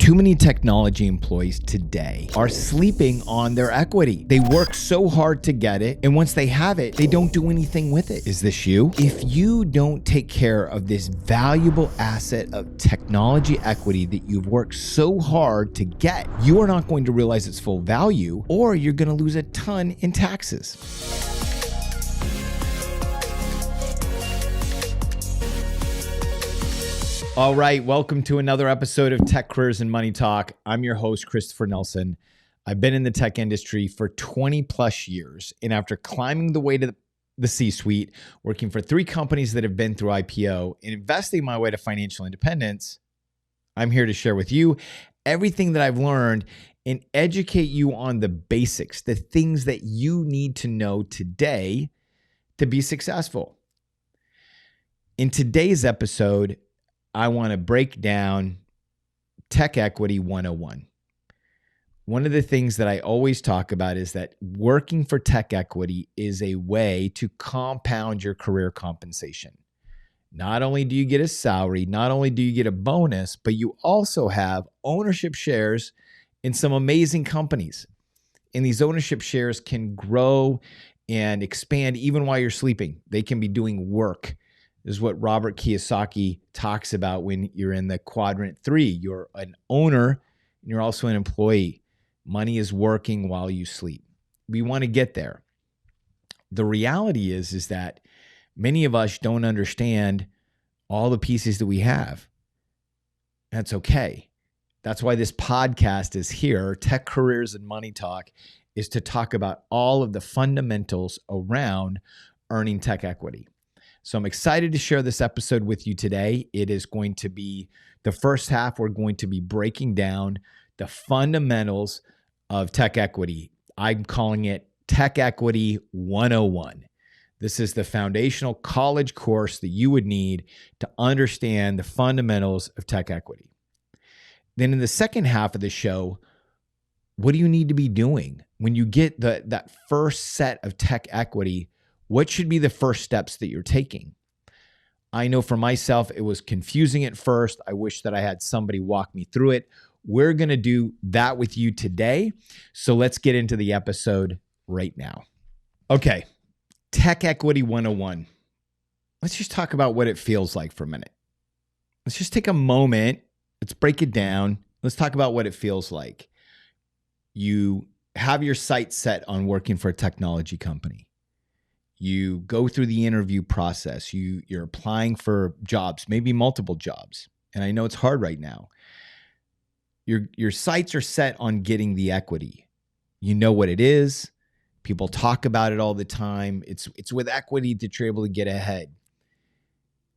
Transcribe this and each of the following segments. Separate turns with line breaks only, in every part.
Too many technology employees today are sleeping on their equity. They work so hard to get it, and once they have it, they don't do anything with it. Is this you? If you don't take care of this valuable asset of technology equity that you've worked so hard to get, you are not going to realize its full value, or you're going to lose a ton in taxes. All right, welcome to another episode of Tech Careers and Money Talk. I'm your host, Christopher Nelson. I've been in the tech industry for 20 plus years, and after climbing the way to the C-suite, working for 3 companies that have been through IPO, and investing my way to financial independence, I'm here to share with you everything that I've learned and educate you on the basics, the things that you need to know today to be successful. In today's episode, I want to break down Tech Equity 101. One of the things that I always talk about is that working for tech equity is a way to compound your career compensation. Not only do you get a salary, not only do you get a bonus, but you also have ownership shares in some amazing companies. And these ownership shares can grow and expand even while you're sleeping. They can be doing work. This is what Robert Kiyosaki talks about when you're in the quadrant 3. You're an owner and you're also an employee. Money is working while you sleep. We want to get there. The reality is that many of us don't understand all the pieces that we have. That's okay. That's why this podcast is here. Tech Careers and Money Talk is to talk about all of the fundamentals around earning tech equity. So I'm excited to share this episode with you today. It is going to be the first half. We're going to be breaking down the fundamentals of tech equity. I'm calling it Tech Equity 101. This is the foundational college course that you would need to understand the fundamentals of tech equity. Then in the second half of the show, what do you need to be doing when you get that first set of tech equity? What should be the first steps that you're taking? I know for myself, it was confusing at first. I wish that I had somebody walk me through it. We're going to do that with you today. So let's get into the episode right now. Okay, Tech Equity 101. Let's just talk about what it feels like for a minute. Let's just take a moment. Let's break it down. Let's talk about what it feels like. You have your sights set on working for a technology company. You go through the interview process. You're applying for jobs, maybe multiple jobs. And I know it's hard right now. Your sights are set on getting the equity. You know what it is. People talk about it all the time. It's with equity that you're able to get ahead.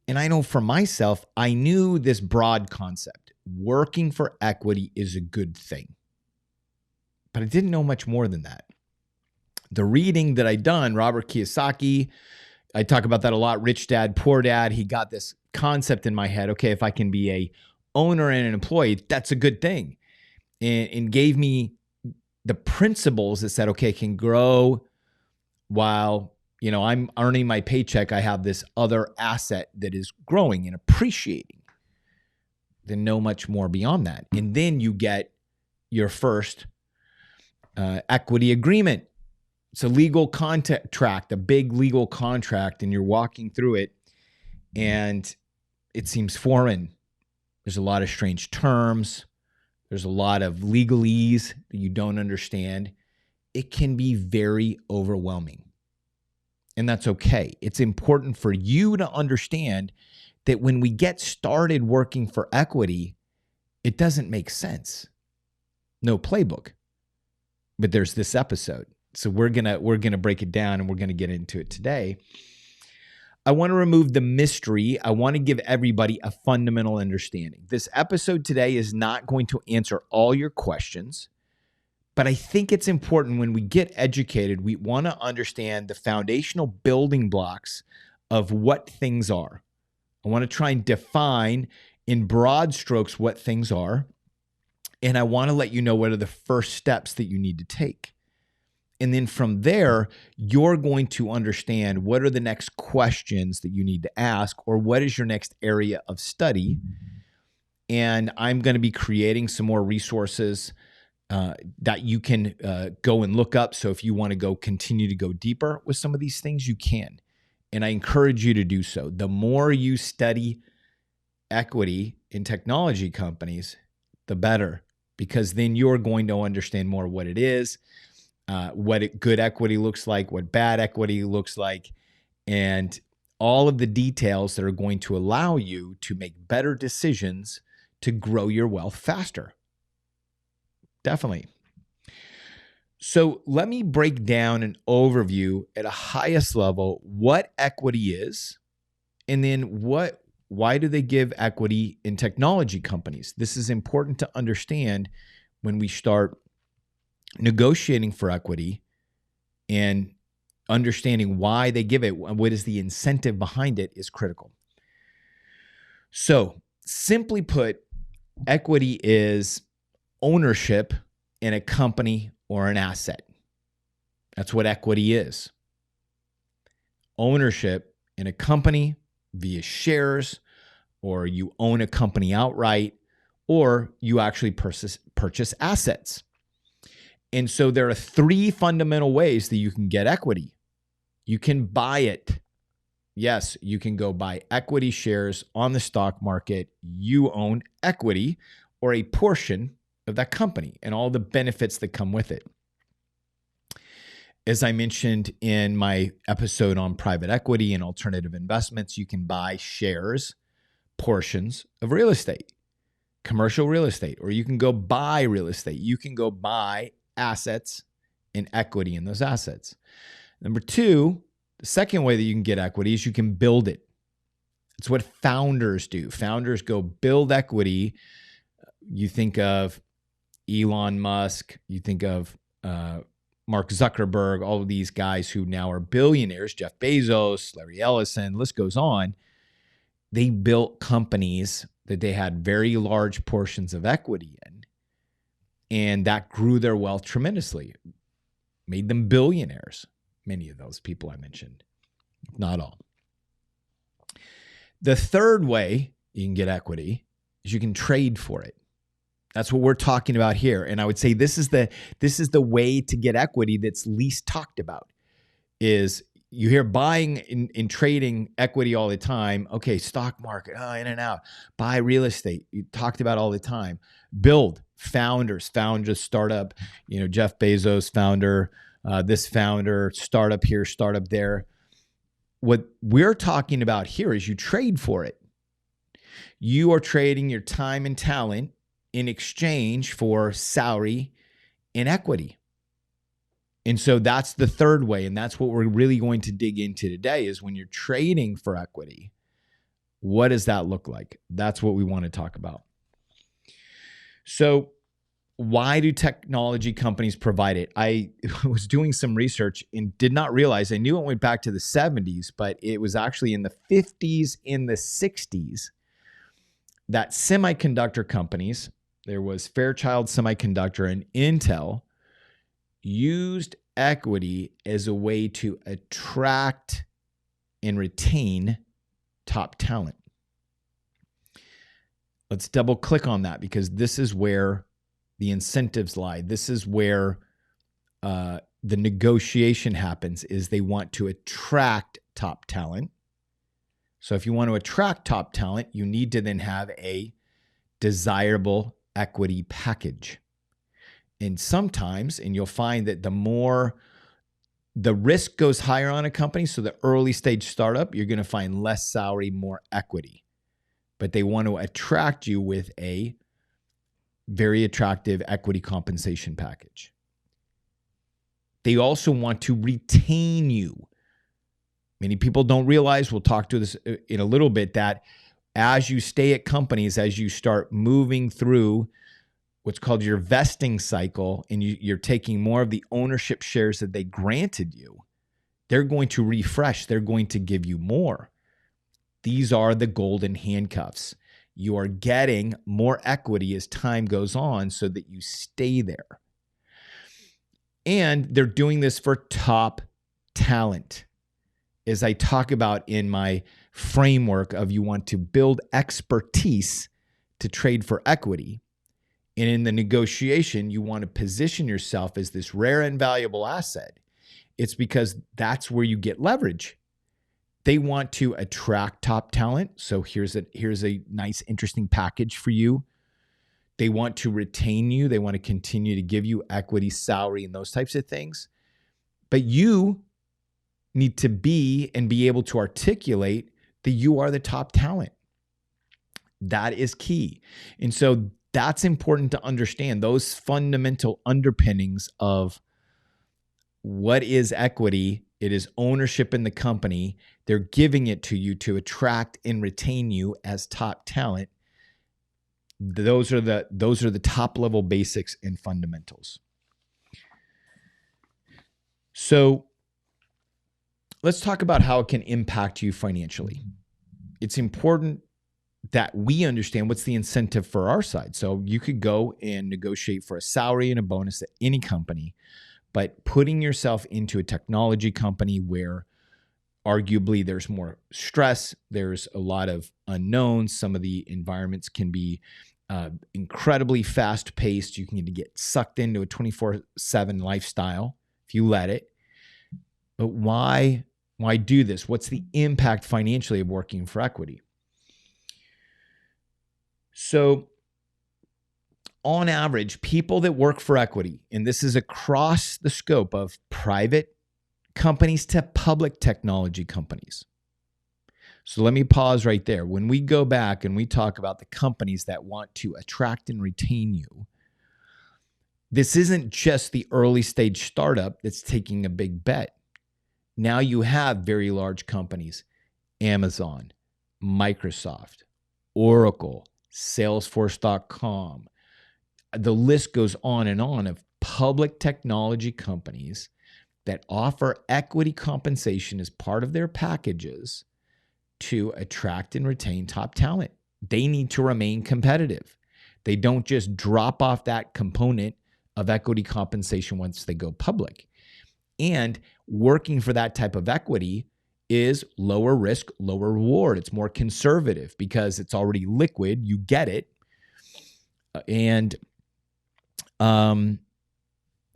And I know for myself, I knew this broad concept. Working for equity is a good thing. But I didn't know much more than that. The reading that I'd done, Robert Kiyosaki, I talk about that a lot, Rich Dad, Poor Dad. He got this concept in my head. Okay, if I can be a owner and an employee, that's a good thing. And gave me the principles that said, okay, I can grow while, I'm earning my paycheck. I have this other asset that is growing and appreciating. Then know much more beyond that. And then you get your first equity agreement. It's a legal contract, a big legal contract, and you're walking through it, and it seems foreign. There's a lot of strange terms. There's a lot of legalese that you don't understand. It can be very overwhelming, and that's okay. It's important for you to understand that when we get started working for equity, it doesn't make sense. No playbook, but there's this episode. So we're gonna break it down and we're gonna get into it today. I want to remove the mystery. I want to give everybody a fundamental understanding. This episode today is not going to answer all your questions, but I think it's important when we get educated, we want to understand the foundational building blocks of what things are. I want to try and define in broad strokes what things are, and I want to let you know what are the first steps that you need to take. And then from there, you're going to understand what are the next questions that you need to ask, or what is your next area of study. And I'm going to be creating some more resources that you can go and look up. So if you want to continue to go deeper with some of these things, you can. And I encourage you to do so. The more you study equity in technology companies, the better, because then you're going to understand more what it is, what good equity looks like, what bad equity looks like, and all of the details that are going to allow you to make better decisions to grow your wealth faster. Definitely. So let me break down an overview at a highest level what equity is, and then why do they give equity in technology companies? This is important to understand when we start negotiating for equity, and understanding why they give it, what is the incentive behind it, is critical. So simply put, equity is ownership in a company or an asset. That's what equity is. Ownership in a company via shares, or you own a company outright, or you actually purchase assets. And so there are three fundamental ways that you can get equity. You can buy it. Yes, you can go buy equity shares on the stock market. You own equity or a portion of that company and all the benefits that come with it. As I mentioned in my episode on private equity and alternative investments, you can buy shares, portions of real estate, commercial real estate, or you can go buy real estate. You can go buy assets and equity in those assets. Number two, the second way that you can get equity is you can build it. It's what founders do. Founders go build equity. You think of Elon Musk, you think of Mark Zuckerberg, all of these guys who now are billionaires, Jeff Bezos, Larry Ellison, list goes on. They built companies that they had very large portions of equity in, and that grew their wealth tremendously, made them billionaires. Many of those people I mentioned, not all. The third way you can get equity is you can trade for it. That's what we're talking about here. And I would say this is the way to get equity that's least talked about. Is you hear buying and trading equity all the time. Okay, stock market, in and out. Buy real estate. You talked about all the time. Build, founders, startup. Jeff Bezos, founder. This founder, startup here, startup there. What we're talking about here is you trade for it. You are trading your time and talent in exchange for salary and equity. And so that's the third way. And that's what we're really going to dig into today is when you're trading for equity, what does that look like? That's what we want to talk about. So why do technology companies provide it? I was doing some research and did not realize, I knew it went back to the 70s, but it was actually in the 50s, in the 60s, that semiconductor companies, there was Fairchild Semiconductor and Intel, used equity as a way to attract and retain top talent. Let's double click on that because this is where the incentives lie. This is where the negotiation happens, is they want to attract top talent. So if you want to attract top talent, you need to then have a desirable equity package. And sometimes, and you'll find that the more the risk goes higher on a company, so the early stage startup, you're going to find less salary, more equity. But they want to attract you with a very attractive equity compensation package. They also want to retain you. Many people don't realize, we'll talk to this in a little bit, that as you stay at companies, as you start moving through what's called your vesting cycle, and you're taking more of the ownership shares that they granted you, they're going to refresh. They're going to give you more. These are the golden handcuffs. You are getting more equity as time goes on so that you stay there. And they're doing this for top talent. As I talk about in my framework of, you want to build expertise to trade for equity, and in the negotiation, you want to position yourself as this rare and valuable asset, it's because that's where you get leverage. They want to attract top talent. So here's a nice, interesting package for you. They want to retain you. They want to continue to give you equity, salary, and those types of things. But you need to be able to articulate that you are the top talent. That is key. And so that's important to understand, those fundamental underpinnings of what is equity. It is ownership in the company. They're giving it to you to attract and retain you as top talent. Those are the top level basics and fundamentals. So let's talk about how it can impact you financially. It's important that we understand what's the incentive for our side. So you could go and negotiate for a salary and a bonus at any company, but putting yourself into a technology company where arguably there's more stress, there's a lot of unknowns, some of the environments can be incredibly fast-paced. You can get sucked into a 24/7 lifestyle if you let it. But why do this? What's the impact financially of working for equity? So on average, people that work for equity, and this is across the scope of private companies to public technology companies. So let me pause right there. When we go back and we talk about the companies that want to attract and retain you, this isn't just the early stage startup that's taking a big bet. Now you have very large companies, Amazon, Microsoft, Oracle, Salesforce.com. The list goes on of public technology companies that offer equity compensation as part of their packages to attract and retain top talent. They need to remain competitive. They don't just drop off that component of equity compensation once they go public. And working for that type of equity is lower risk, lower reward. It's more conservative because it's already liquid. You get it. And on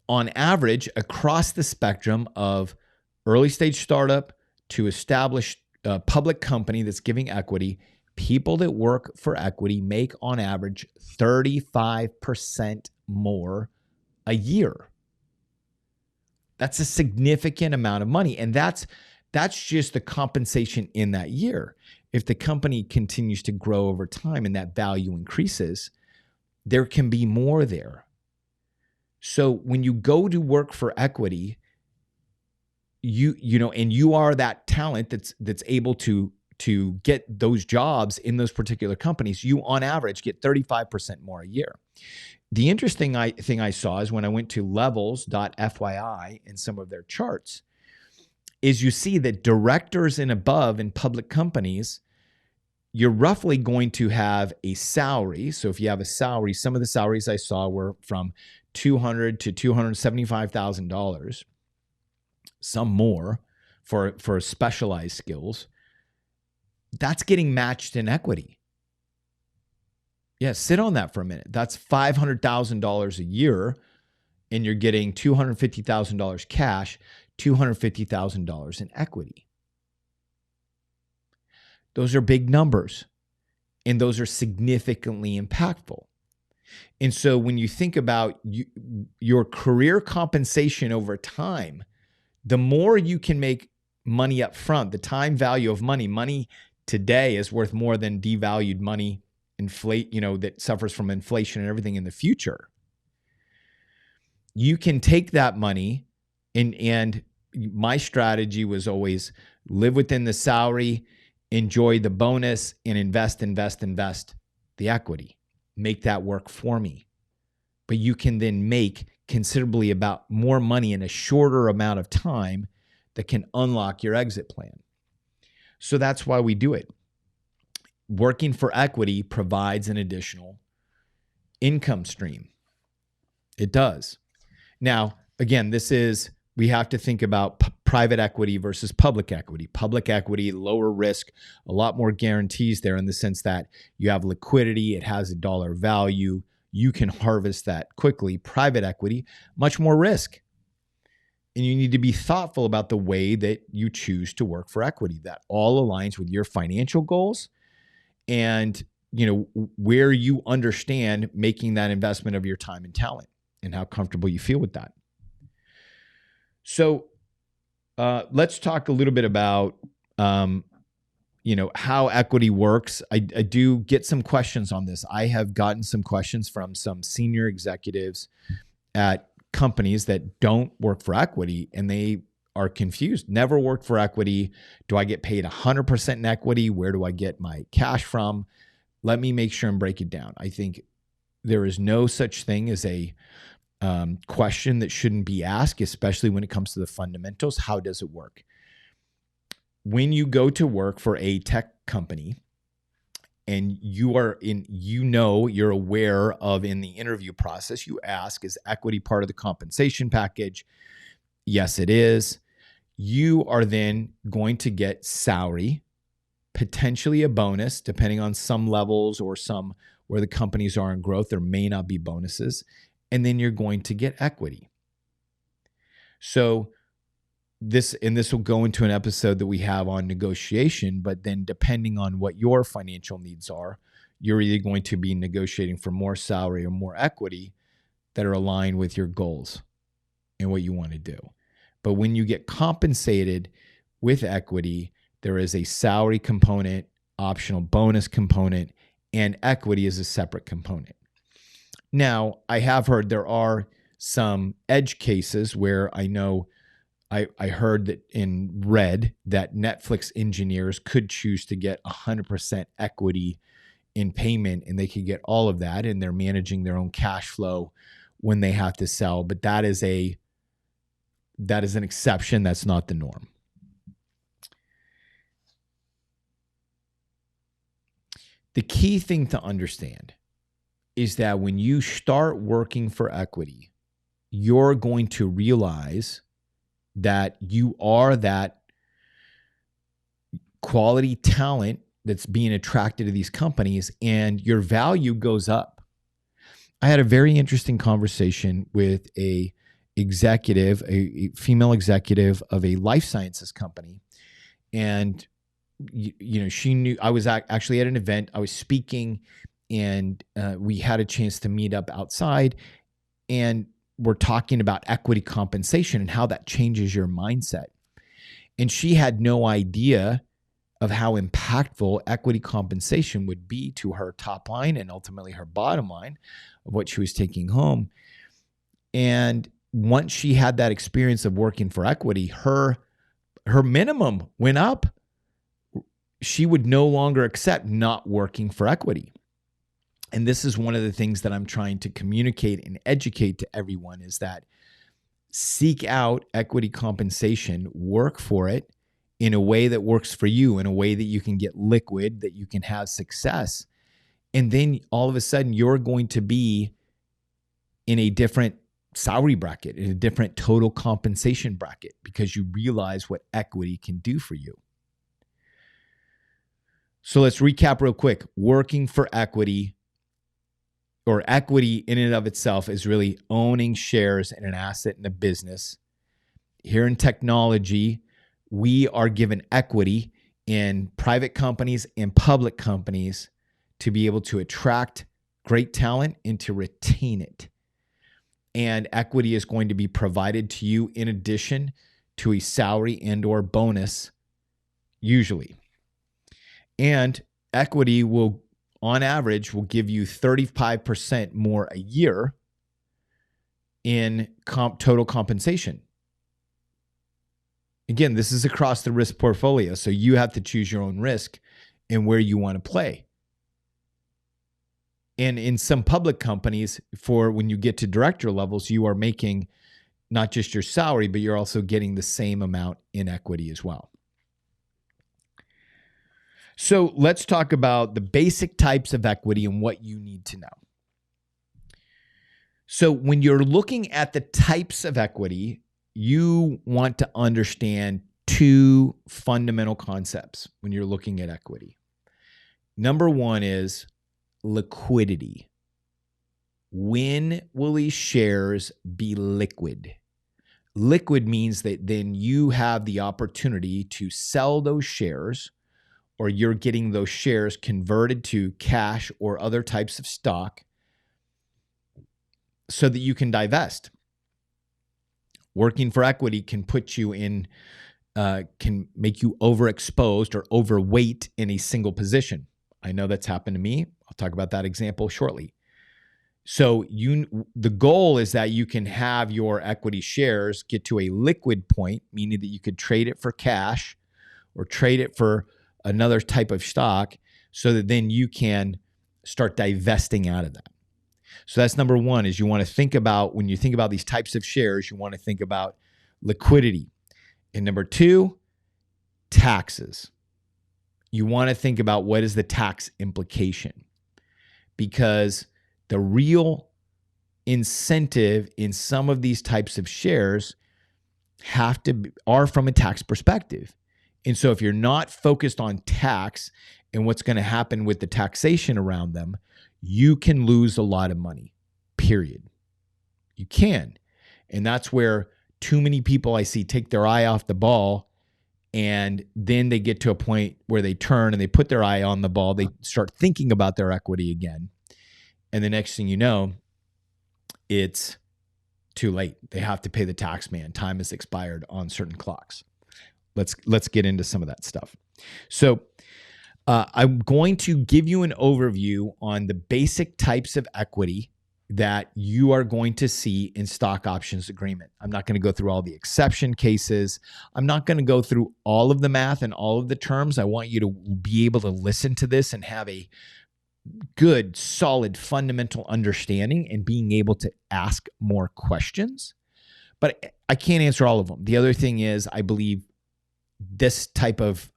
average, across the spectrum of early stage startup to established public company that's giving equity, people that work for equity make on average 35% more a year. That's a significant amount of money. And that's just the compensation in that year. If the company continues to grow over time and that value increases, there can be more there. So when you go to work for equity, you know, and you are that talent that's able to get those jobs in those particular companies, you on average get 35% more a year. The interesting thing I saw is when I went to levels.fyi and some of their charts, is you see that directors and above in public companies, you're roughly going to have a salary. So if you have a salary, some of the salaries I saw were from $200,000 to $275,000, some more for specialized skills. That's getting matched in equity. Yeah, sit on that for a minute. That's $500,000 a year, and you're getting $250,000 cash, $250,000 in equity. Those are big numbers, and those are significantly impactful. And so when you think about your career compensation over time, the more you can make money up front, the time value of money today is worth more than devalued money that suffers from inflation and everything in the future. You can take that money and my strategy was always live within the salary, enjoy the bonus, and invest the equity. Make that work for me. But you can then make considerably about more money in a shorter amount of time that can unlock your exit plan. So that's why we do it. Working for equity provides an additional income stream. It does. Now, again, we have to think about private equity versus public equity. Public equity, lower risk, a lot more guarantees there in the sense that you have liquidity, it has a dollar value, you can harvest that quickly. Private equity, much more risk. And you need to be thoughtful about the way that you choose to work for equity. That all aligns with your financial goals and where you understand making that investment of your time and talent and how comfortable you feel with that. So let's talk a little bit about how equity works. I do get some questions on this. I have gotten some questions from some senior executives at companies that don't work for equity, and they are confused. Never worked for equity. Do I get paid 100% in equity? Where do I get my cash from? Let me make sure and break it down. I think there is no such thing as a question that shouldn't be asked, especially when it comes to the fundamentals. How does it work? When you go to work for a tech company and you're aware of in the interview process, you ask, is equity part of the compensation package? Yes, it is. You are then going to get salary, potentially a bonus, depending on some levels or some where the companies are in growth, there may not be bonuses. And then you're going to get equity. So this will go into an episode that we have on negotiation, but then depending on what your financial needs are, you're either going to be negotiating for more salary or more equity that are aligned with your goals and what you want to do. But when you get compensated with equity, there is a salary component, optional bonus component, and equity is a separate component. Now, I have heard there are some edge cases where I know I heard that that Netflix engineers could choose to get 100% equity in payment, and they could get all of that, and they're managing their own cash flow when they have to sell. But that is an exception. That's not the norm. The key thing to understand is that when you start working for equity, you're going to realize that you are that quality talent that's being attracted to these companies, and your value goes up. I had a very interesting conversation with a female executive of a life sciences company. And, she knew I was actually at an event. I was speaking, and we had a chance to meet up outside, and we're talking about equity compensation and how that changes your mindset. And she had no idea of how impactful equity compensation would be to her top line and ultimately her bottom line of what she was taking home. And once she had that experience of working for equity, her minimum went up. She would no longer accept not working for equity. And this is one of the things that I'm trying to communicate and educate to everyone, is that seek out equity compensation, work for it in a way that works for you, in a way that you can get liquid, that you can have success. And then all of a sudden you're going to be in a different salary bracket, in a different total compensation bracket, because you realize what equity can do for you. So let's recap real quick. Working for equity, or equity in and of itself, is really owning shares in an asset in a business. Here in technology, we are given equity in private companies and public companies to be able to attract great talent and to retain it. And equity is going to be provided to you in addition to a salary and or bonus, usually. And equity will, on average, will give you 35% more a year in total compensation. Again, this is across the risk portfolio, so you have to choose your own risk and where you want to play. And in some public companies, for when you get to director levels, you are making not just your salary, but you're also getting the same amount in equity as well. So let's talk about the basic types of equity and what you need to know. So when you're looking at the types of equity, you want to understand two fundamental concepts when you're looking at equity. Number one is liquidity. When will these shares be liquid? Liquid means that then you have the opportunity to sell those shares, or you're getting those shares converted to cash or other types of stock so that you can divest. Working for equity can put you in, can make you overexposed or overweight in a single position. I know that's happened to me. I'll talk about that example shortly. So the goal is that you can have your equity shares get to a liquid point, meaning that you could trade it for cash or trade it for another type of stock, so that then you can start divesting out of that. So that's number one, is you want to think about, when you think about these types of shares, you want to think about liquidity. And number two, taxes. You want to think about what is the tax implication, because the real incentive in some of these types of shares are from a tax perspective. And so if you're not focused on tax and what's going to happen with the taxation around them, you can lose a lot of money, period. You can. And that's where too many people I see take their eye off the ball, and then they get to a point where they turn and they put their eye on the ball. They start thinking about their equity again. And the next thing you know, it's too late. They have to pay the tax man. Time has expired on certain clocks. Let's get into some of that stuff. So I'm going to give you an overview on the basic types of equity that you are going to see in stock options agreement. I'm not going to go through all the exception cases. I'm not going to go through all of the math and all of the terms. I want you to be able to listen to this and have a good, solid, fundamental understanding and being able to ask more questions. But I can't answer all of them. The other thing is, I believe this type of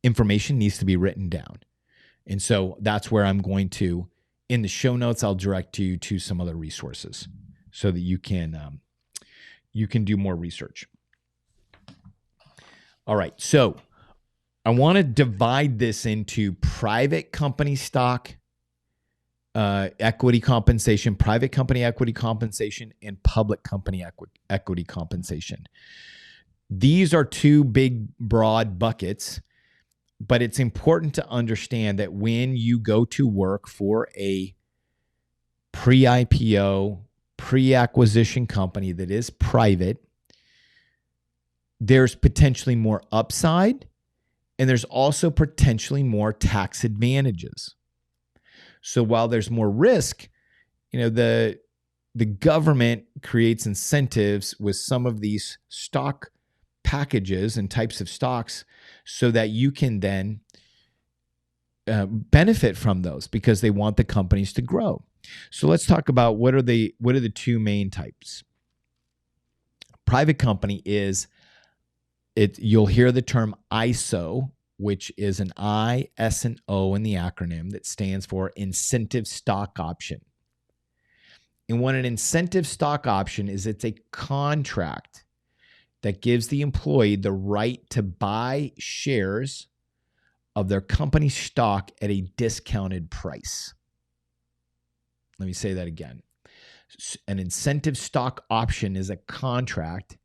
information needs to be written down. And so that's where I'm going to, in the show notes, I'll direct you to some other resources so that you can do more research. All right. So I want to divide this into private company stock equity compensation, private company equity compensation, and public company equity compensation. These are two big, broad buckets, but it's important to understand that when you go to work for a pre-IPO, pre-acquisition company that is private, there's potentially more upside, and there's also potentially more tax advantages. So while there's more risk, the government creates incentives with some of these stock packages and types of stocks so that you can then benefit from those, because they want the companies to grow. So let's talk about what are the two main types. Private company is, you'll hear the term ISO, which is an I, S, and O in the acronym that stands for incentive stock option. And what an incentive stock option is, it's a contract that gives the employee the right to buy shares of their company stock at a discounted price. Let me say that again. An incentive stock option is a contract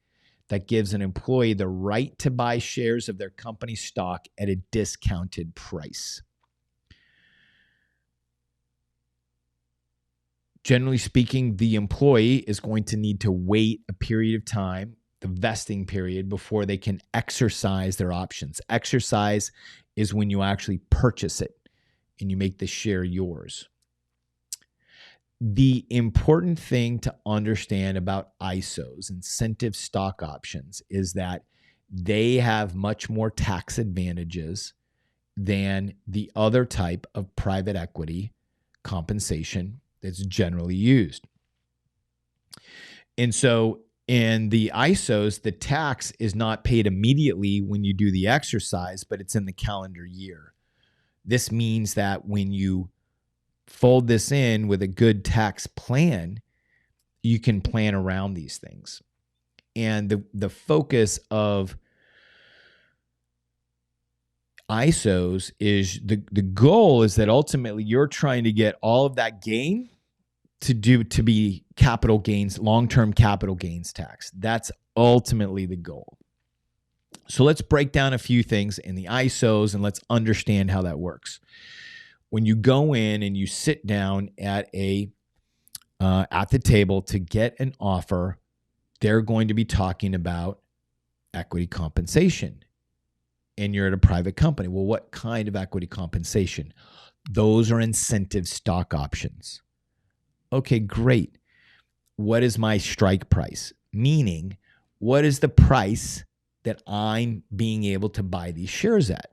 that gives an employee the right to buy shares of their company stock at a discounted price. Generally speaking, the employee is going to need to wait a period of time, the vesting period, before they can exercise their options. Exercise is when you actually purchase it and you make the share yours. The important thing to understand about ISOs, incentive stock options, is that they have much more tax advantages than the other type of private equity compensation that's generally used. And so in the ISOs, the tax is not paid immediately when you do the exercise, but it's in the calendar year. This means that when you fold this in with a good tax plan, you can plan around these things. And the focus of ISOs is the goal is that ultimately you're trying to get all of that gain to be capital gains, long-term capital gains tax. That's ultimately the goal. So let's break down a few things in the ISOs and let's understand how that works. When you go in and you sit down at the table to get an offer, they're going to be talking about equity compensation. And you're at a private company. Well, what kind of equity compensation? Those are incentive stock options. Okay, great. What is my strike price? Meaning, what is the price that I'm being able to buy these shares at?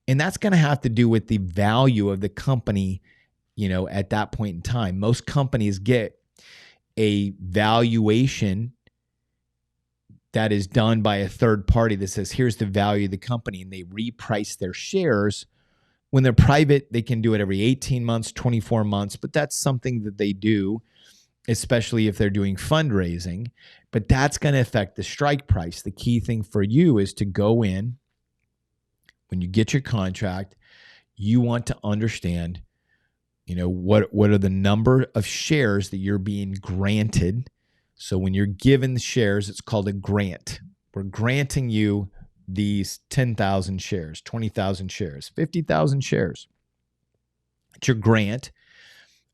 And that's going to have to do with the value of the company, at that point in time. Most companies get a valuation that is done by a third party that says, here's the value of the company, and they reprice their shares. When they're private, they can do it every 18 months, 24 months, but that's something that they do, especially if they're doing fundraising. But that's going to affect the strike price. The key thing for you is to go in, when you get your contract, you want to understand, what are the number of shares that you're being granted. So when you're given the shares, it's called a grant. We're granting you these 10,000 shares, 20,000 shares, 50,000 shares. It's your grant.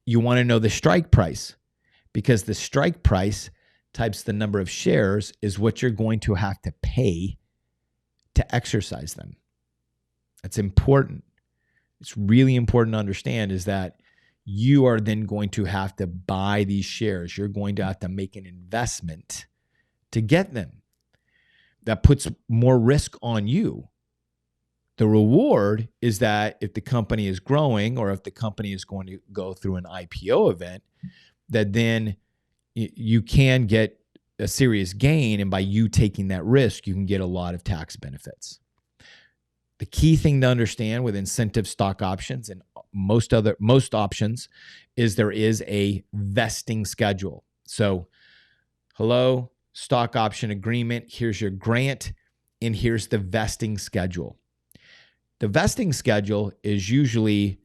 You want to know the strike price, because the strike price times the number of shares is what you're going to have to pay to exercise them. That's important. It's really important to understand is that you are then going to have to buy these shares. You're going to have to make an investment to get them. That puts more risk on you. The reward is that if the company is growing or if the company is going to go through an IPO event, that then you can get a serious gain. And by you taking that risk, you can get a lot of tax benefits. The key thing to understand with incentive stock options and most options is there is a vesting schedule. So, hello, stock option agreement. Here's your grant, and here's the vesting schedule. The vesting schedule is usually,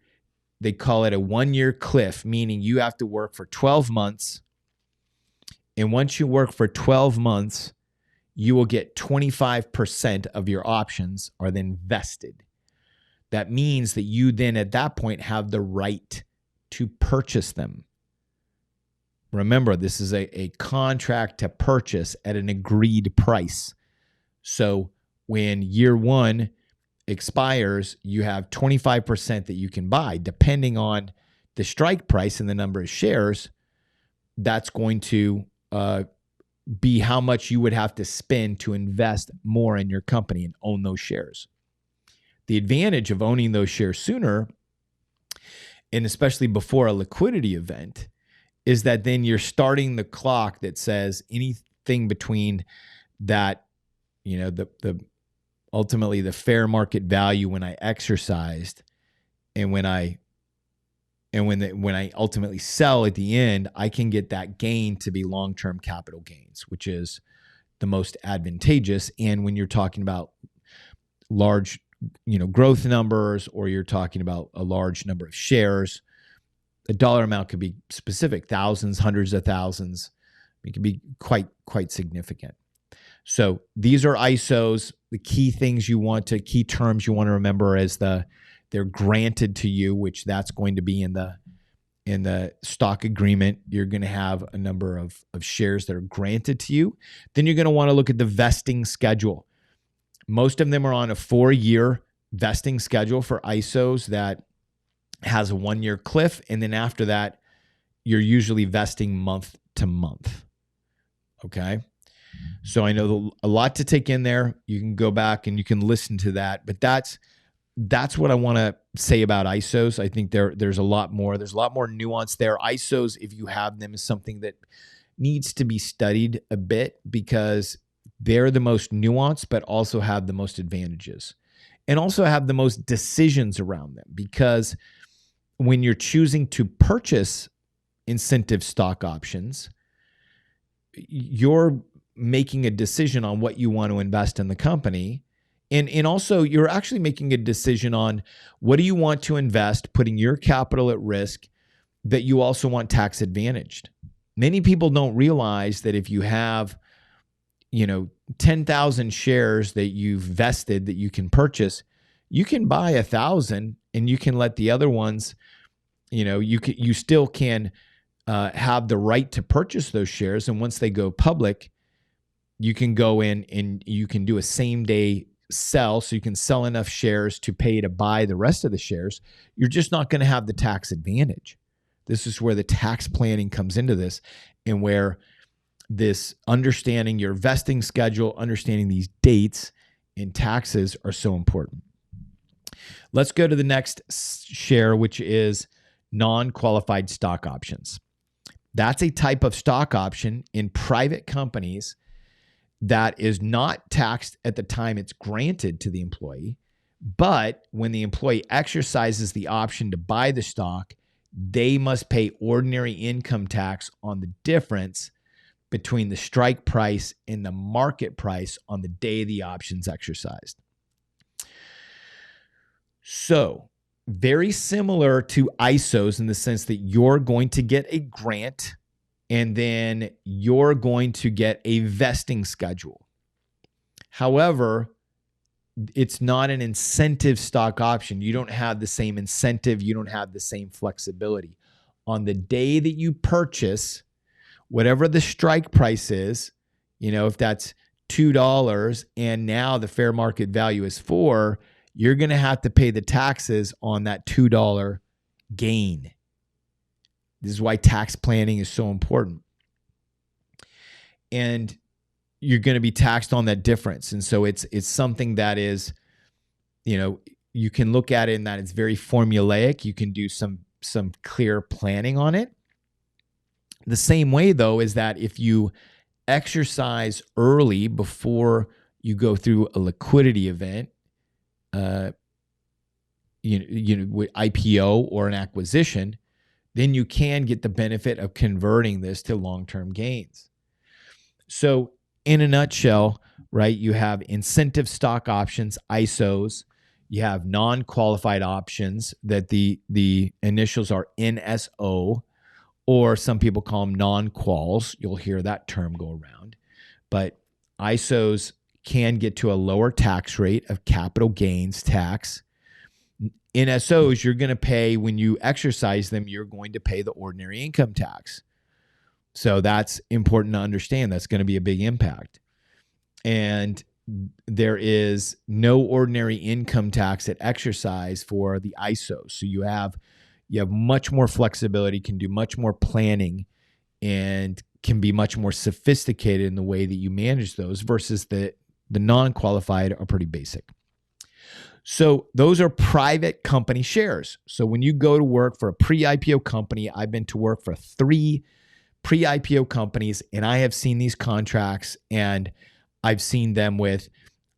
they call it a 1-year cliff, meaning you have to work for 12 months. And once you work for 12 months, you will get 25% of your options are then vested. That means that you then at that point have the right to purchase them. Remember, this is a contract to purchase at an agreed price. So when year one expires, you have 25% that you can buy. Depending on the strike price and the number of shares, that's going to be how much you would have to spend to invest more in your company and own those shares. The advantage of owning those shares sooner, and especially before a liquidity event, is that then you're starting the clock that says anything between that, the ultimately the fair market value when I exercised and when I ultimately sell at the end, I can get that gain to be long-term capital gains, which is the most advantageous. And when you're talking about large, growth numbers, or you're talking about a large number of shares, the dollar amount could be specific, thousands, hundreds of thousands. It can be quite significant. So these are ISOs. The key terms you want to remember is they're granted to you, which that's going to be in the stock agreement. You're going to have a number of shares that are granted to you. Then you're going to want to look at the vesting schedule. Most of them are on a 4-year vesting schedule for ISOs that has a 1-year cliff. And then after that, you're usually vesting month to month. Okay. So I know a lot to take in there. You can go back and you can listen to that, but that's what I want to say about ISOs. I think there's a lot more. There's a lot more nuance there. ISOs, if you have them, is something that needs to be studied a bit because they're the most nuanced, but also have the most advantages and also have the most decisions around them. Because when you're choosing to purchase incentive stock options, you're making a decision on what you want to invest in the company. And also you're actually making a decision on what do you want to invest, putting your capital at risk that you also want tax advantaged. Many people don't realize that if you have, 10,000 shares that you've vested that you can purchase, you can buy 1,000 and you can let the other ones, you still can have the right to purchase those shares. And once they go public, you can go in and you can do a same day sell. So you can sell enough shares to pay to buy the rest of the shares. You're just not going to have the tax advantage. This is where the tax planning comes into this, and where this understanding your vesting schedule, understanding these dates and taxes are so important. Let's go to the next share, which is non-qualified stock options. That's a type of stock option in private companies that is not taxed at the time it's granted to the employee, but when the employee exercises the option to buy the stock, they must pay ordinary income tax on the difference between the strike price and the market price on the day the option's exercised. So, very similar to ISOs in the sense that you're going to get a grant and then you're going to get a vesting schedule. However, it's not an incentive stock option. You don't have the same incentive. You don't have the same flexibility. On the day that you purchase, whatever the strike price is, if that's $2 and now the fair market value is $4, you're going to have to pay the taxes on that $2 gain. This is why tax planning is so important. And you're going to be taxed on that difference. And so it's something that is, you can look at it in that it's very formulaic. You can do some clear planning on it. The same way, though, is that if you exercise early before you go through a liquidity event, with IPO or an acquisition, then you can get the benefit of converting this to long-term gains. So in a nutshell, right, you have incentive stock options, ISOs. You have non-qualified options that the initials are NSO, or some people call them non-quals. You'll hear that term go around. But ISOs can get to a lower tax rate of capital gains tax. NSOs, you're going to pay, when you exercise them, you're going to pay the ordinary income tax. So that's important to understand. That's going to be a big impact. And there is no ordinary income tax at exercise for the ISOs. So you have much more flexibility, can do much more planning, and can be much more sophisticated in the way that you manage those versus the non-qualified are pretty basic. So those are private company shares. So when you go to work for a pre-IPO company, I've been to work for 3 pre-IPO companies, and I have seen these contracts, and I've seen them with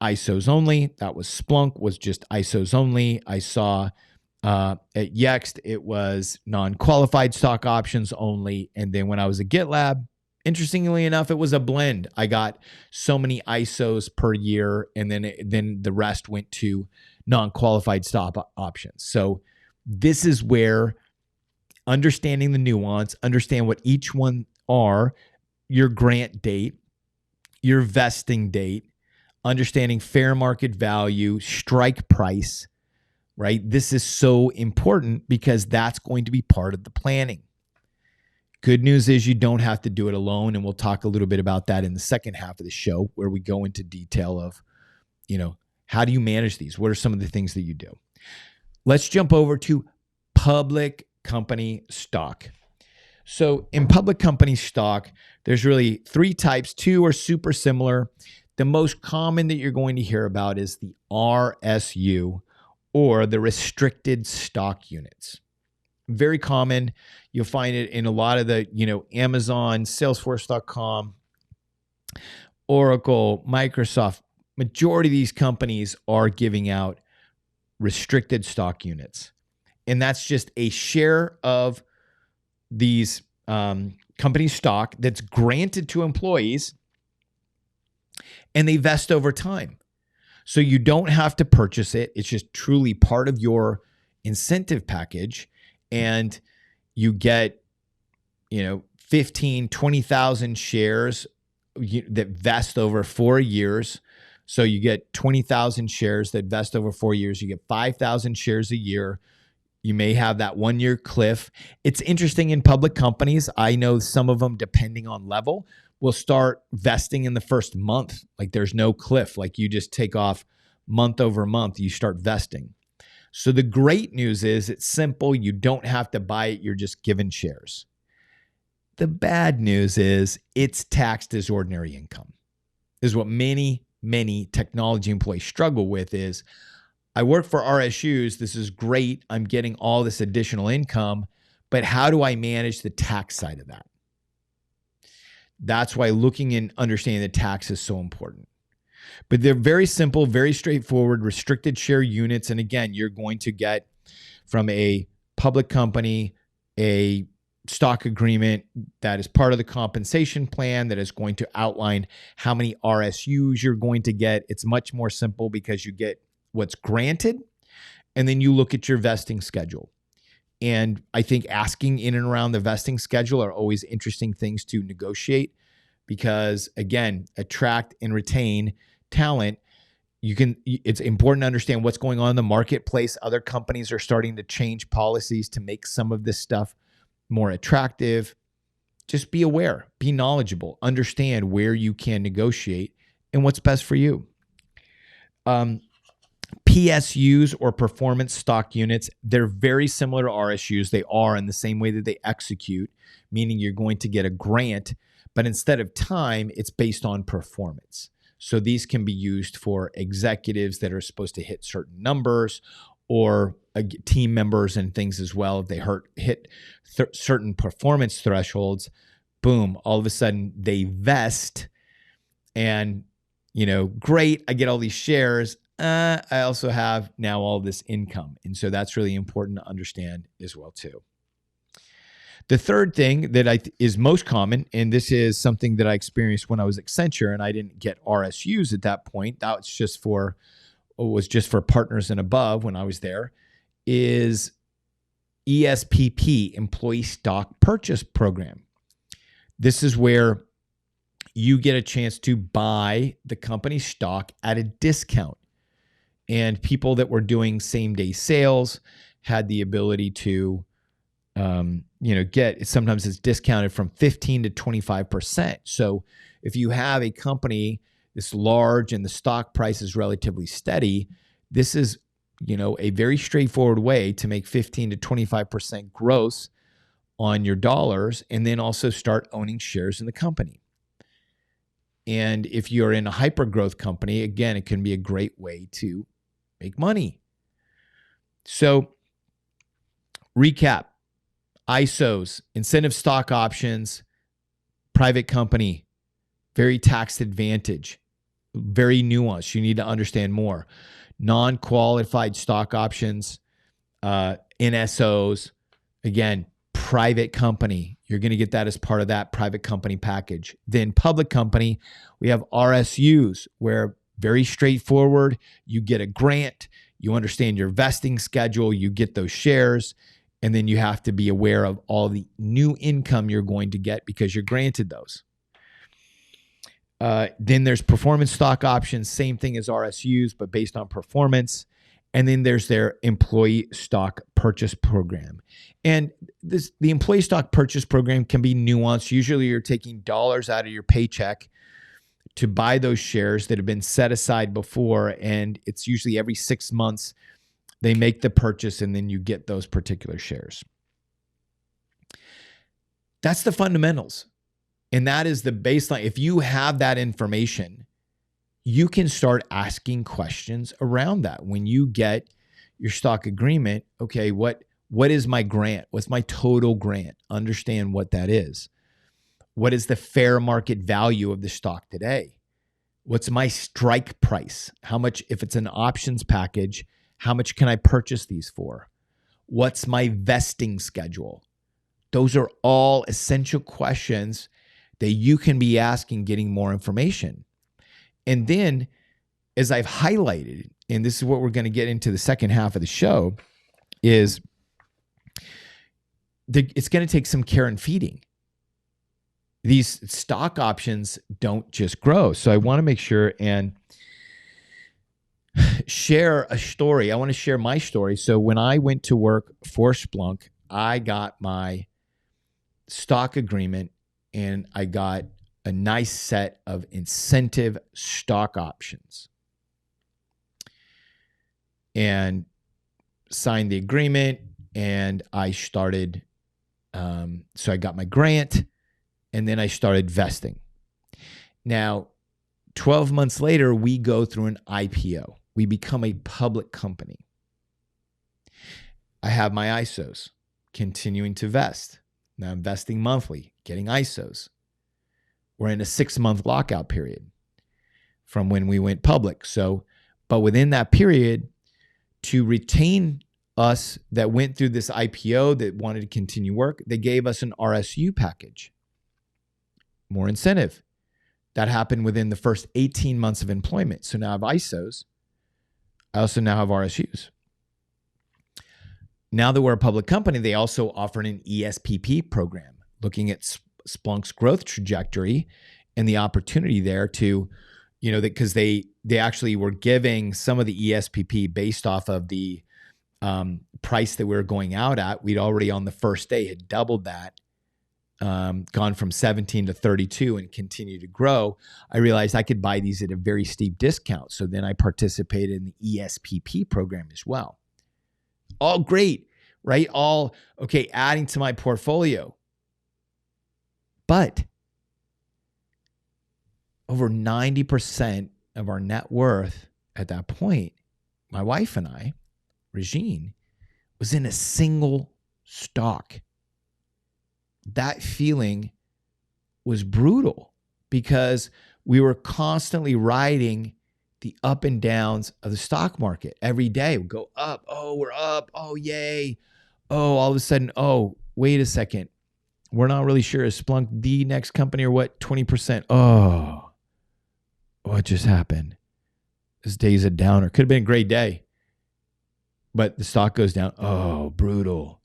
ISOs only. That was Splunk, was just ISOs only. I saw at Yext, it was non-qualified stock options only. And then when I was at GitLab, interestingly enough, it was a blend. I got so many ISOs per year, and then the rest went to non-qualified stock options. So this is where understanding the nuance, understand what each one are, your grant date, your vesting date, understanding fair market value, strike price, right? This is so important because that's going to be part of the planning. Good news is you don't have to do it alone, and we'll talk a little bit about that in the second half of the show, where we go into detail of, how do you manage these? What are some of the things that you do? Let's jump over to public company stock. So in public company stock, there's really 3 types. 2 are super similar. The most common that you're going to hear about is the RSU, or the restricted stock units. Very common. You'll find it in a lot of the, Amazon, Salesforce.com, Oracle, Microsoft. Majority of these companies are giving out restricted stock units. And that's just a share of these company stock that's granted to employees and they vest over time. So you don't have to purchase it. It's just truly part of your incentive package. And you get, 15, 20,000 shares that vest over 4 years. So you get 20,000 shares that vest over 4 years. You get 5,000 shares a year. You may have that 1 year cliff. It's interesting in public companies. I know some of them, depending on level, will start vesting in the first month. Like there's no cliff. Like you just take off month over month, you start vesting. So the great news is it's simple. You don't have to buy it. You're just given shares. The bad news is it's taxed as ordinary income. This is what many technology employees struggle with is, I work for RSUs. This is great. I'm getting all this additional income, but how do I manage the tax side of that? That's why looking and understanding the tax is so important. But they're very simple, very straightforward, restricted share units. And again, you're going to get from a public company a stock agreement that is part of the compensation plan that is going to outline how many RSUs you're going to get. It's much more simple because you get what's granted, and then you look at your vesting schedule. And I think asking in and around the vesting schedule are always interesting things to negotiate because, again, attract and retain talent. It's important to understand what's going on in the marketplace. Other companies are starting to change policies to make some of this stuff more attractive. Just be aware, be knowledgeable, understand where you can negotiate and what's best for you. PSUs or performance stock units, they're very similar to RSUs. They are in the same way that they execute, meaning you're going to get a grant, but instead of time, it's based on performance. So these can be used for executives that are supposed to hit certain numbers or team members and things as well. If they hit certain performance thresholds, boom, all of a sudden they vest and, great, I get all these shares. I also have now all this income. And so that's really important to understand as well too. The third thing that is most common, and this is something that I experienced when I was at Accenture and I didn't get RSUs at that point. That was just for partners and above when I was there, is ESPP, Employee Stock Purchase Program. This is where you get a chance to buy the company's stock at a discount. And people that were doing same-day sales had the ability to, sometimes it's discounted from 15 to 25%. So if you have a company this large and the stock price is relatively steady, this is, a very straightforward way to make 15 to 25% gross on your dollars and then also start owning shares in the company. And if you're in a hyper-growth company, again, it can be a great way to make money. So recap, ISOs, incentive stock options, private company, very tax advantage, very nuanced. You need to understand more. Non-qualified stock options, NSOs, again, private company. You're going to get that as part of that private company package. Then public company, we have RSUs where very straightforward. You get a grant, you understand your vesting schedule, you get those shares, and then you have to be aware of all the new income you're going to get because you're granted those. Then there's performance stock options, same thing as RSUs, but based on performance. And then there's their employee stock purchase program. And the employee stock purchase program can be nuanced. Usually you're taking dollars out of your paycheck to buy those shares that have been set aside before. And it's usually every 6 months they make the purchase and then you get those particular shares. That's the fundamentals. And that is the baseline. If you have that information, you can start asking questions around that. When you get your stock agreement, okay, what is my grant? What's my total grant? Understand what that is. What is the fair market value of the stock today? What's my strike price? How much, if it's an options package, how much can I purchase these for? What's my vesting schedule? Those are all essential questions that you can be asking, getting more information. And then, as I've highlighted, and this is what we're going to get into the second half of the show, is it's going to take some care and feeding. These stock options don't just grow. So I want to make sure and share a story. I want to share my story. So when I went to work for Splunk, I got my stock agreement and I got a nice set of incentive stock options and signed the agreement, and I started, so I got my grant, and then I started vesting. Now, 12 months later, we go through an IPO. We become a public company. I have my ISOs, continuing to vest. Now I'm vesting monthly, getting ISOs. We're in a 6-month lockout period from when we went public. So, but within that period, to retain us that went through this IPO that wanted to continue work, they gave us an RSU package, more incentive. That happened within the first 18 months of employment. So now I have ISOs. I also now have RSUs. Now that we're a public company, they also offer an ESPP program, looking at Splunk's growth trajectory and the opportunity there to, because they actually were giving some of the ESPP based off of the price that we were going out at. We'd already on the first day had doubled that, gone from 17 to 32 and continued to grow. I realized I could buy these at a very steep discount. So then I participated in the ESPP program as well. All great, right? All okay, adding to my portfolio. But over 90% of our net worth at that point, my wife and I, Regine, was in a single stock. That feeling was brutal because we were constantly riding the up and downs of the stock market. Every day we go up. Oh, we're up. Oh, yay. Oh, all of a sudden, oh, wait a second. We're not really sure. Is Splunk the next company or what? 20%. Oh, what just happened? This day's a downer. Could have been a great day, but the stock goes down. Oh, brutal.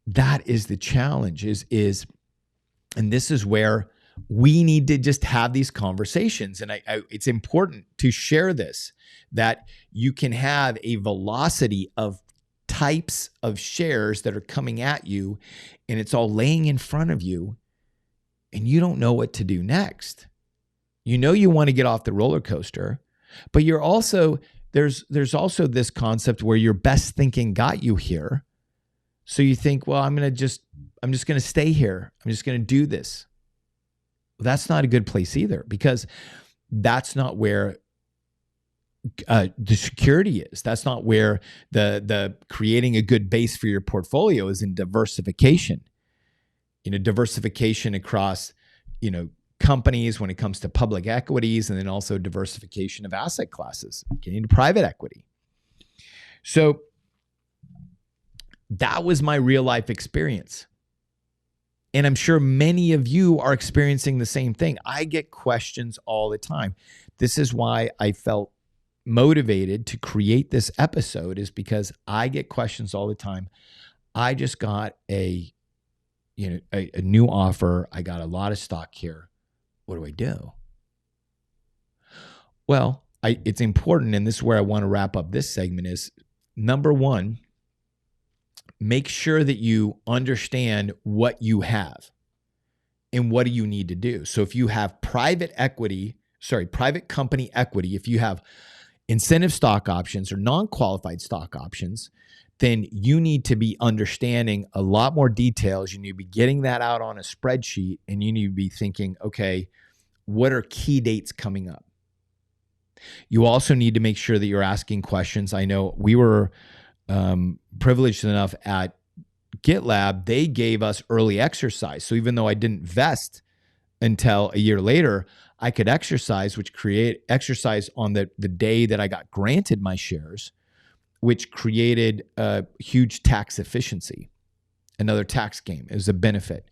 That is the challenge and this is where we need to just have these conversations. And it's important to share this, that you can have a velocity of types of shares that are coming at you, and it's all laying in front of you, and you don't know what to do next. You want to get off the roller coaster, but you're also, there's also this concept where your best thinking got you here. So you think, well, I'm just going to stay here. I'm just going to do this. Well, that's not a good place either, because that's not where the security is. That's not where the creating a good base for your portfolio is in diversification. Diversification across, companies when it comes to public equities, and then also diversification of asset classes, getting into private equity. So that was my real life experience. And I'm sure many of you are experiencing the same thing. I get questions all the time. This is why I felt motivated to create this episode, is because I get questions all the time. I just got a new offer. I got a lot of stock here. What do I do? Well, it's important, and this is where I want to wrap up this segment, is number one, make sure that you understand what you have and what do you need to do. So if you have private company equity, if you have incentive stock options or non-qualified stock options, then you need to be understanding a lot more details. You need to be getting that out on a spreadsheet, and you need to be thinking, okay, what are key dates coming up? You also need to make sure that you're asking questions. I know we were privileged enough at GitLab, they gave us early exercise. So even though I didn't vest until a year later, I could exercise, which create exercise on the day that I got granted my shares, which created a huge tax efficiency, another tax game. It was a benefit.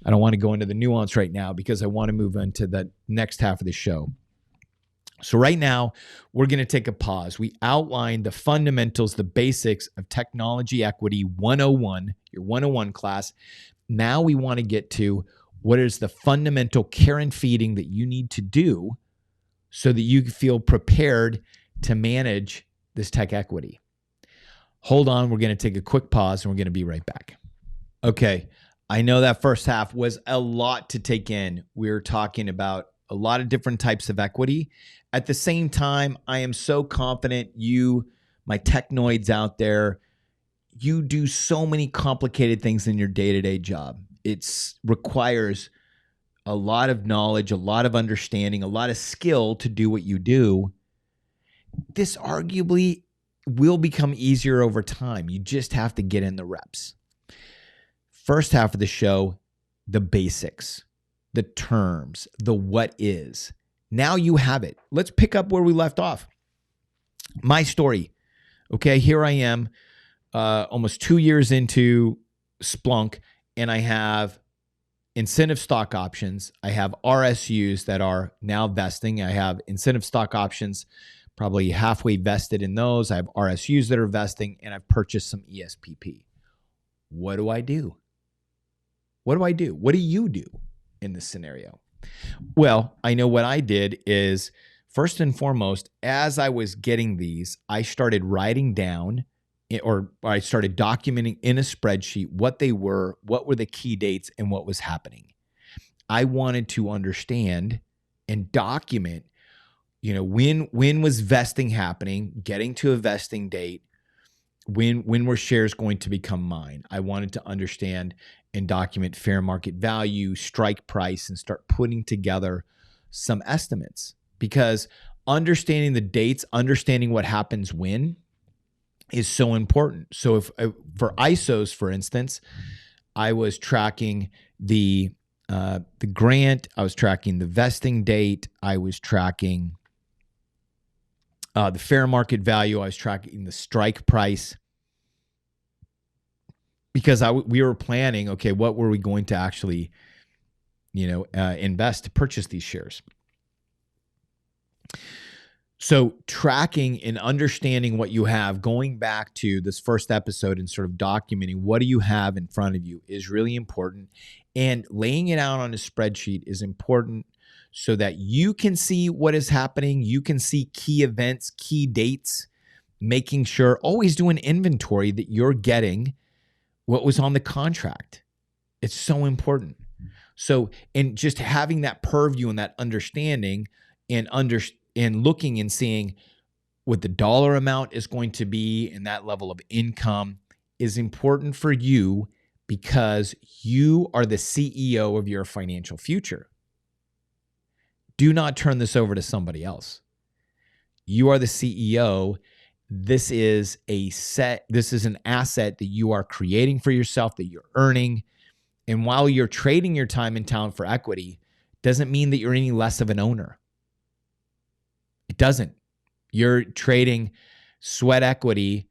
I don't want to go into the nuance right now because I want to move into the next half of the show. So right now, we're going to take a pause. We outlined the fundamentals, the basics of Technology Equity 101, your 101 class. Now we want to get to what is the fundamental care and feeding that you need to do so that you feel prepared to manage this tech equity. Hold on, we're going to take a quick pause and we're going to be right back. Okay, I know that first half was a lot to take in. We were talking about a lot of different types of equity. At the same time, I am so confident you, my technoids out there, you do so many complicated things in your day-to-day job. It requires a lot of knowledge, a lot of understanding, a lot of skill to do what you do. This arguably will become easier over time. You just have to get in the reps. First half of the show, the basics, the terms, the what is. Now you have it. Let's pick up where we left off. My story. Okay, here I am, almost 2 years into Splunk, and I have incentive stock options. I have RSUs that are now vesting. I have incentive stock options, probably halfway vested in those. I have RSUs that are vesting, and I've purchased some ESPP. What do I do? What do I do? What do you do in this scenario? Well, I know what I did is, first and foremost, as I was getting these, I started writing down, or I started documenting in a spreadsheet what they were, what were the key dates, and what was happening. I wanted to understand and document, when was vesting happening, getting to a vesting date, when were shares going to become mine. I wanted to understand and document fair market value, strike price, and start putting together some estimates, because understanding the dates, understanding what happens when, is so important. So if for ISOs, for instance, I was tracking the grant, I was tracking the vesting date, I was tracking the fair market value, I was tracking the strike price, because we were planning, okay, what were we going to actually, invest to purchase these shares. So tracking and understanding what you have, going back to this first episode and sort of documenting what do you have in front of you, is really important. And laying it out on a spreadsheet is important so that you can see what is happening. You can see key events, key dates, making sure, always do an inventory that you're getting what was on the contract. It's so important. So, and just having that purview and that understanding and looking and seeing what the dollar amount is going to be and that level of income is important for you, because you are the CEO of your financial future. Do not turn this over to somebody else. You are the CEO. This is an asset that you are creating for yourself, that you're earning. And while you're trading your time and talent for equity, doesn't mean that you're any less of an owner. It doesn't. You're trading sweat equity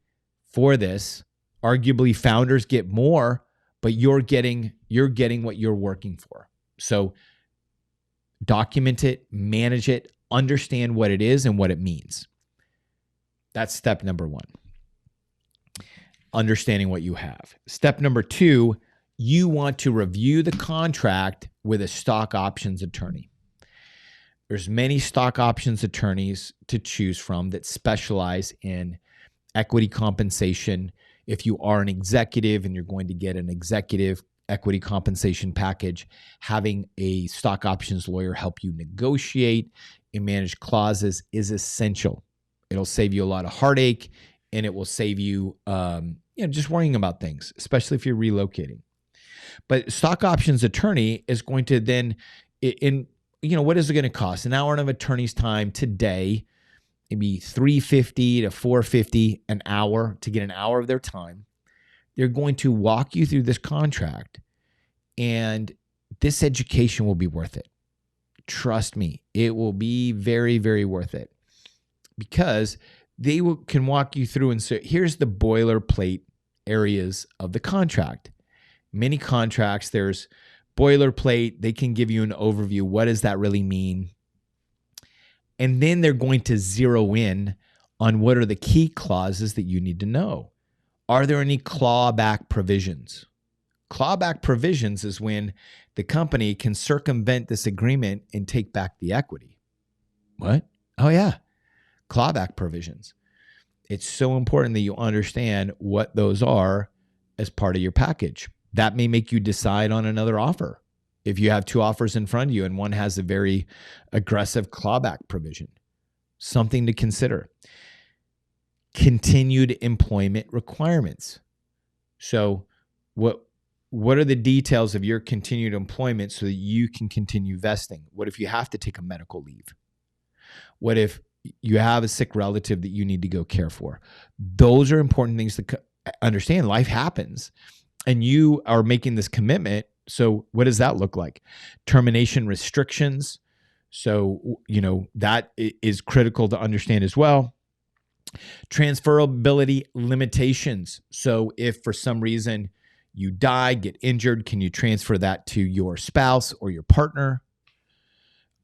for this. Arguably, founders get more, but you're getting what you're working for. So document it, manage it, understand what it is and what it means. That's step number one. Understanding what you have. Step number two, you want to review the contract with a stock options attorney. There's many stock options attorneys to choose from that specialize in equity compensation. If you are an executive and you're going to get an executive equity compensation package, having a stock options lawyer help you negotiate and manage clauses is essential. It'll save you a lot of heartache, and it will save you, just worrying about things, especially if you're relocating. But stock options attorney is going to then, what is it going to cost? An hour of attorney's time today, maybe $350 to $450 an hour to get an hour of their time. They're going to walk you through this contract, and this education will be worth it. Trust me, it will be very, very worth it, because they can walk you through and say, here's the boilerplate areas of the contract. Many contracts, there's boilerplate. They can give you an overview. What does that really mean? And then they're going to zero in on what are the key clauses that you need to know. Are there any clawback provisions? Clawback provisions is when the company can circumvent this agreement and take back the equity. What? Oh, yeah. Clawback provisions. It's so important that you understand what those are as part of your package. That may make you decide on another offer. If you have two offers in front of you and one has a very aggressive clawback provision, something to consider. Continued employment requirements. So what are the details of your continued employment so that you can continue vesting? What if you have to take a medical leave? What if you have a sick relative that you need to go care for? Those are important things to understand. Life happens and you are making this commitment. So what does that look like? Termination restrictions. So, that is critical to understand as well. Transferability limitations. So if for some reason you die, get injured, can you transfer that to your spouse or your partner?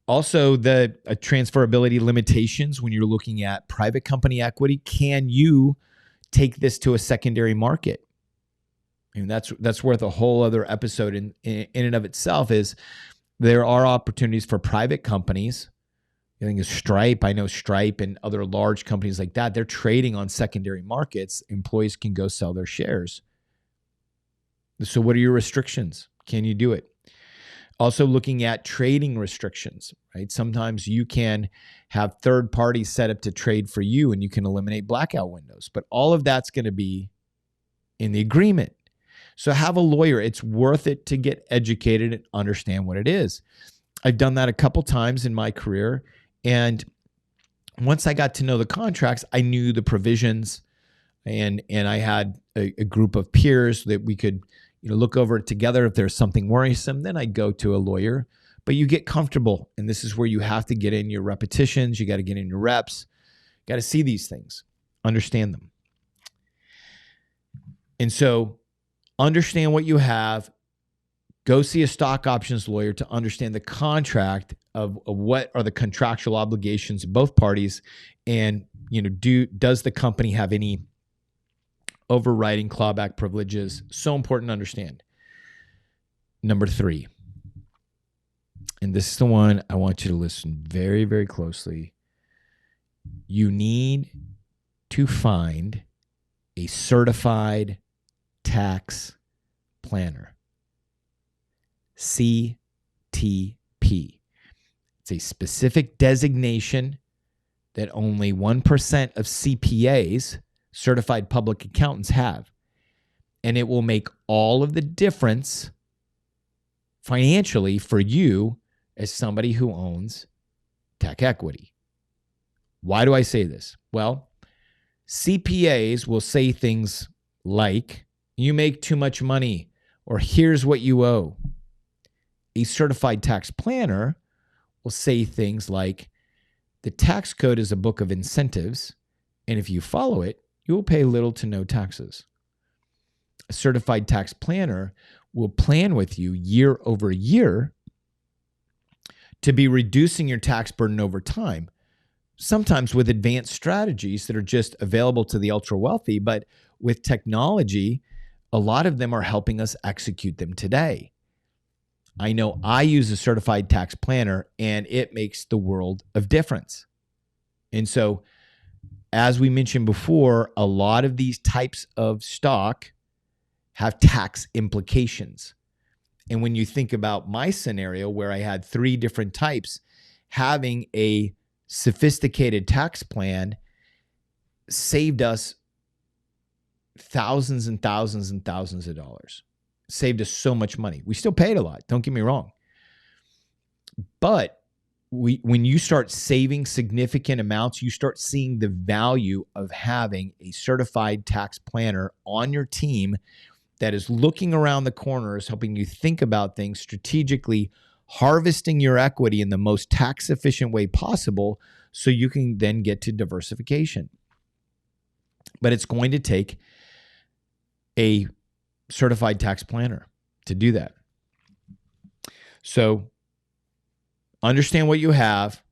Also, the transferability limitations when you're looking at private company equity. Can you take this to a secondary market? And that's worth a whole other episode in and of itself. Is there are opportunities for private companies. I think it's Stripe. I know Stripe and other large companies like that, they're trading on secondary markets. Employees can go sell their shares. So what are your restrictions? Can you do it? Also looking at trading restrictions, right? Sometimes you can have third parties set up to trade for you and you can eliminate blackout windows, but all of that's going to be in the agreement. So have a lawyer. It's worth it to get educated and understand what it is. I've done that a couple times in my career. And once I got to know the contracts, I knew the provisions and I had a group of peers that we could look over it together. If there's something worrisome, then I'd go to a lawyer. But you get comfortable. And this is where you have to get in your repetitions. You got to get in your reps. You got to see these things, understand them. And so understand what you have. Go see a stock options lawyer to understand the contract of what are the contractual obligations of both parties. And, does the company have any overriding clawback privileges? So important to understand. Number 3, and this is the one I want you to listen very, very closely. You need to find a certified tax planner. CTP. It's a specific designation that only 1% of CPAs, certified public accountants, have. And it will make all of the difference financially for you as somebody who owns tech equity. Why do I say this? Well, CPAs will say things like, you make too much money, or here's what you owe. A certified tax planner will say things like, the tax code is a book of incentives, and if you follow it, you will pay little to no taxes. A certified tax planner will plan with you year over year to be reducing your tax burden over time, sometimes with advanced strategies that are just available to the ultra wealthy, but with technology, a lot of them are helping us execute them today. I know I use a certified tax planner and it makes the world of difference. And so, as we mentioned before, a lot of these types of stock have tax implications. And when you think about my scenario where I had 3 different types, having a sophisticated tax plan saved us thousands and thousands and thousands of dollars. Saved us so much money. We still paid a lot, don't get me wrong. But when you start saving significant amounts, you start seeing the value of having a certified tax planner on your team that is looking around the corners, helping you think about things strategically, harvesting your equity in the most tax efficient way possible so you can then get to diversification. But it's going to take a certified tax planner to do that. So understand what you have,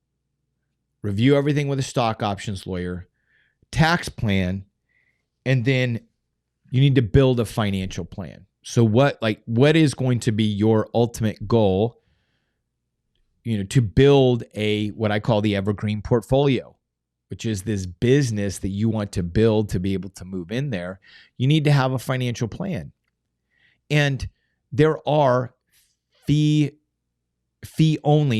review everything with a stock options lawyer, tax plan, and then you need to build a financial plan. So what is going to be your ultimate goal, to build what I call the evergreen portfolio, which is this business that you want to build to be able to move in there. You need to have a financial plan. And there are fee-only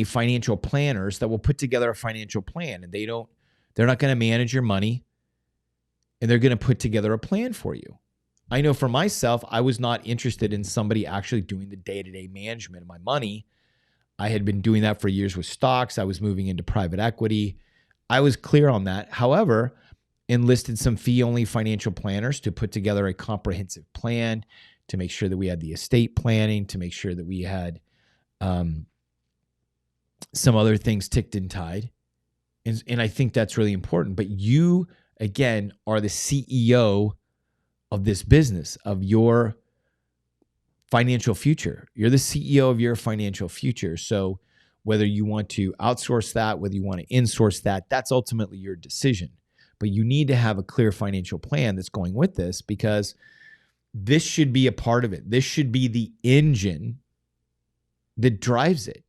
financial planners that will put together a financial plan, and they're not going to manage your money, and they're going to put together a plan for you. I know for myself, I was not interested in somebody actually doing the day-to-day management of my money. I had been doing that for years with stocks. I was moving into private equity. I was clear on that. However, enlisted some fee-only financial planners to put together a comprehensive plan, to make sure that we had the estate planning, to make sure that we had some other things ticked and tied. And I think that's really important. But you, again, are the CEO of this business, of your financial future. You're the CEO of your financial future. So whether you want to outsource that, whether you want to insource that, that's ultimately your decision. But you need to have a clear financial plan that's going with this, because this should be a part of it. This should be the engine that drives it.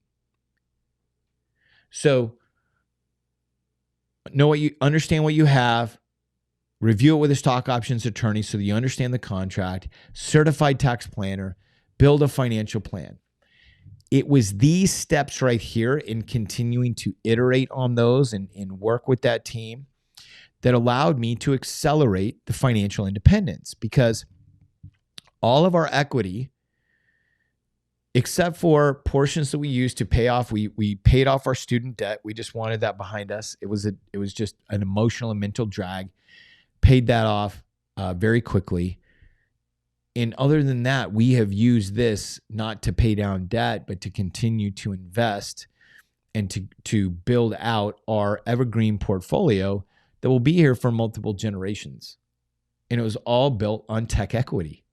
So understand what you have, review it with a stock options attorney so that you understand the contract, certified tax planner, build a financial plan. It was these steps right here, in continuing to iterate on those and work with that team, that allowed me to accelerate the financial independence, because all of our equity, except for portions that we used to pay off, we paid off our student debt. We just wanted that behind us. It was just an emotional and mental drag. Paid that off very quickly. And other than that, we have used this not to pay down debt, but to continue to invest and to build out our evergreen portfolio that will be here for multiple generations. And it was all built on tech equity.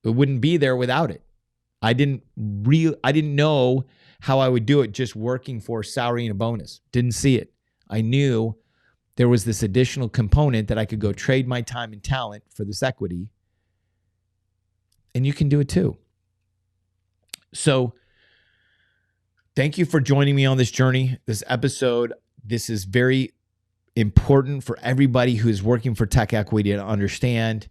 It wouldn't be there without it. I didn't know how I would do it just working for salary and a bonus. Didn't see it. I knew there was this additional component that I could go trade my time and talent for this equity. And you can do it too. So thank you for joining me on this journey, this episode. This is very important for everybody who is working for tech equity to understand.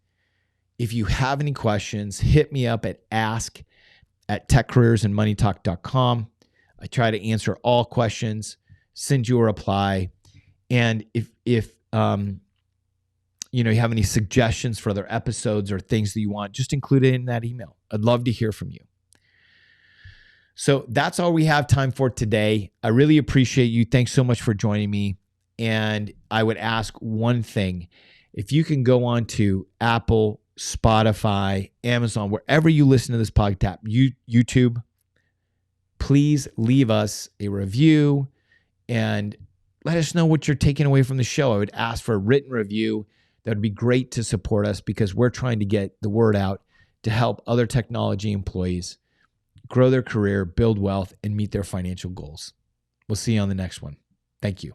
If you have any questions, hit me up at ask@techcareersandmoneytalk.com. I try to answer all questions, send you a reply. And if you have any suggestions for other episodes or things that you want, just include it in that email. I'd love to hear from you. So that's all we have time for today. I really appreciate you. Thanks so much for joining me. And I would ask one thing. If you can go on to Apple, Spotify, Amazon, wherever you listen to this podcast, YouTube, please leave us a review and let us know what you're taking away from the show. I would ask for a written review. That would be great to support us, because we're trying to get the word out to help other technology employees grow their career, build wealth, and meet their financial goals. We'll see you on the next one. Thank you.